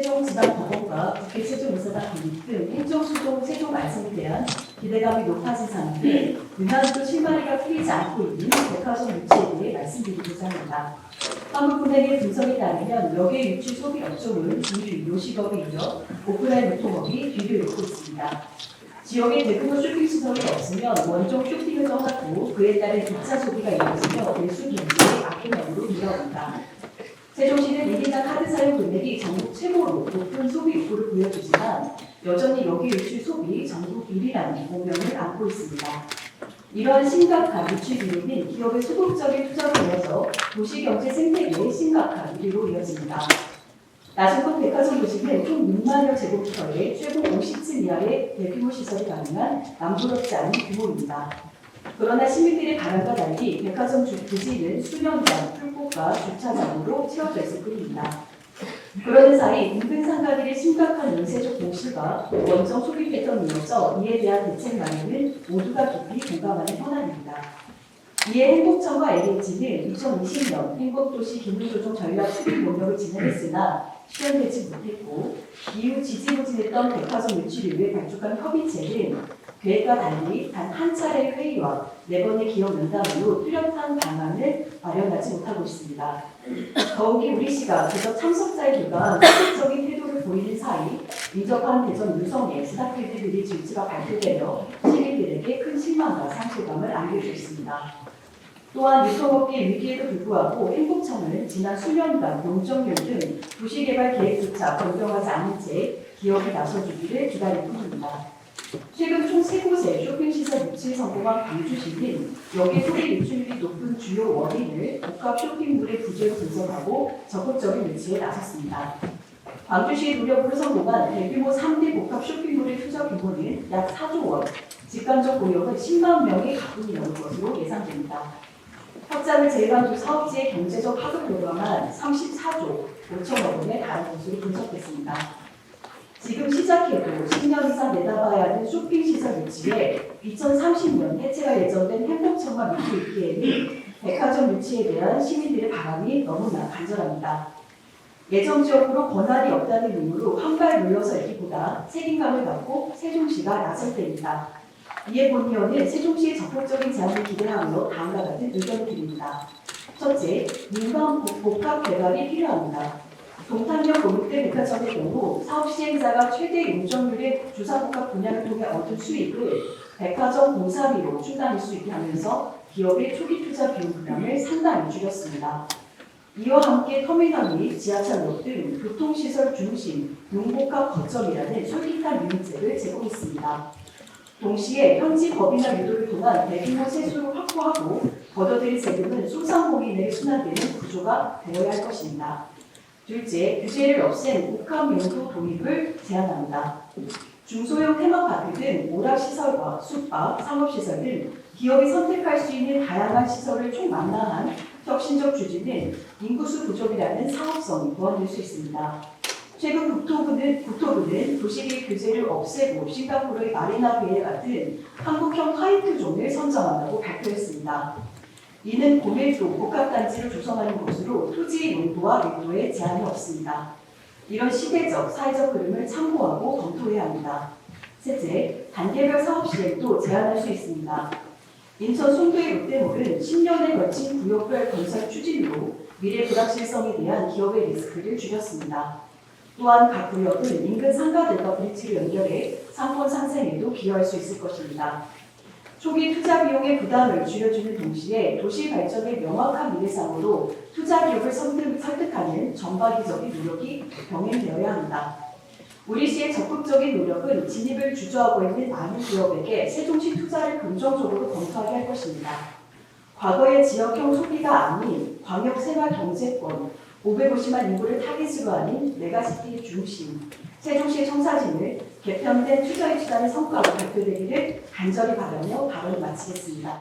세종지방법원과 국회 세종이사단 건립 등 행정소송 세종 완성에 대한 기대감이 높아진 상황에 은하수도 실마리가 풀리지 않고 있는 백화점 유치에 대해 말씀드리고자 합니다. 한국은행의 분석에 따르면 역의 유치 소비 업종은 2위 요식업에 이어 오프라인 유통업이 뒤를 잇고 있습니다. 지역에 대규모 쇼핑시설이 없으면 원종 쇼핑을 떠났고 그에 따른 2차 소비가 이어지며 매수 경제의 악영향으로 이어온다. 세종시는 1인당 카드 사용 금액이 전국 최고로 높은 소비 욕구를 보여주지만 여전히 여기 유치 소비 전국 1위라는 공명을 안고 있습니다. 이러한 심각한 유치 비용은 기업의 소극적인 투자로 이어져 도시경제 생태계의 심각한 위기로 이어집니다. 나중권 백화점 도시는 총 6만여 제곱미터에 최고 50층 이하의 대규모 시설이 가능한 남부럽지 않은 규모입니다. 그러나 시민들의 바람과 달리 백화점 부지는 수년간 풀꽃과 주차장으로 채워져 있을 뿐입니다. 그러는 사이 인근 상가들의 심각한 연쇄적 공실과 원정 소비 패턴이 이어져 이에 대한 대책 마련은 모두가 깊이 공감하는 현안입니다. 이에 행복청과 LH는 2020년 행복도시 기능조정 전략 수립 용역을 진행했으나 실현되지 못했고 이후 지지부진했던 백화점 유치를 위해 발족한 협의체는 계획과 달리 단 한 차례의 회의와 4번의 기업 면담으로 뚜렷한 방안을 마련하지 못하고 있습니다. 더욱이 우리시가 대저 참석자에 대한 적극적인 태도를 보이는 사이 인접한 대전 유성의 스타필드들이 질지가 발표되며 시민들에게 큰 실망과 상실감을 안겨주고 있습니다. 또한 유통업계 위기에도 불구하고 행복청은 지난 수년간 용적률 등 도시개발 계획조차 변경하지 않은 채 기업이 나서주기를 기다릴 뿐입니다. 최근 총 3곳의 쇼핑시설 유치에 성공한 광주시는 여기 소비 유출률이 높은 주요 원인을 복합 쇼핑몰의 부재로 분석하고 적극적인 유치에 나섰습니다. 광주시의 노력으로 성공한 대규모 3대 복합 쇼핑몰의 투자 규모는 약 4조 원, 직간접 고용은 10만 명의 가분이 넘을 것으로 예상됩니다. 확장을 제외한 두 사업지의 경제적 파급 효과만 34조 5천억 원에 달하는 것으로 분석됐습니다. 지금 시작해도 10년 이상 내다봐야 하는 쇼핑시설 유치에 2030년 해체가 예정된 행복청과 밑에 있기에는 백화점 유치에 대한 시민들의 바람이 너무나 간절합니다. 예정적으로 권한이 없다는 이유로 한 발 물러서기보다 책임감을 갖고 세종시가 나설 때입니다. 이에 본 의원은 세종시의 적극적인 제안을 기대하며 다음과 같은 의견을 드립니다. 첫째, 민간 복합 개발이 필요합니다. 동탄역 고립된 백화점의 경우 사업 시행자가 최대 용적률의 주사복합 분양을 통해 얻은 수익을 백화점 공사비로 충당할 수 있게 하면서 기업의 초기 투자 비용 부담을 상당히 줄였습니다. 이와 함께 터미널 및 지하철역 등 교통시설 중심 융복합 거점이라는 솔깃한 유인책을 제공했습니다. 동시에 현지 법이나 유도를 통한 대규모 세수를 확보하고 걷어들일 세금은 소상공인에게 순환되는 구조가 되어야 할 것입니다. 둘째, 규제를 없앤 복합용도 도입을 제한합니다. 중소형 테마파크 등 오락시설과 숙박, 상업시설 등 기업이 선택할 수 있는 다양한 시설을 총망라한 혁신적 추진은 인구수 부족이라는 사업성이 보완될 수 있습니다. 최근 국토부는 도시계획 규제를 없애고 싱가포르의 마리나 베이 같은 한국형 화이트존을 선정한다고 발표했습니다. 이는 고밀도 복합단지를 조성하는 것으로 토지의 용도와 밀도에 제한이 없습니다. 이런 시대적, 사회적 흐름을 참고하고 검토해야 합니다. 셋째, 단계별 사업 시행도 제한할 수 있습니다. 인천 송도의 롯데몰은 10년에 걸친 구역별 건설 추진으로 미래 불확실성에 대한 기업의 리스크를 줄였습니다. 또한 각 구역은 인근 상가들과 브릿지를 연결해 상권 상생에도 기여할 수 있을 것입니다. 초기 투자 비용의 부담을 줄여주는 동시에 도시 발전의 명확한 미래상으로 투자 기업을 설득하는 전방위적인 노력이 병행되어야 합니다. 우리시의 적극적인 노력은 진입을 주저하고 있는 많은 기업에게 세종시 투자를 긍정적으로 검토하게 할 것입니다. 과거의 지역형 소비가 아닌 광역생활경제권, 550만 인구를 타깃으로 하는 메가시티 중심, 세종시의 청사진을 개편된 투자의 수단의 성과로 발표되기를 간절히 바라며 발언을 마치겠습니다.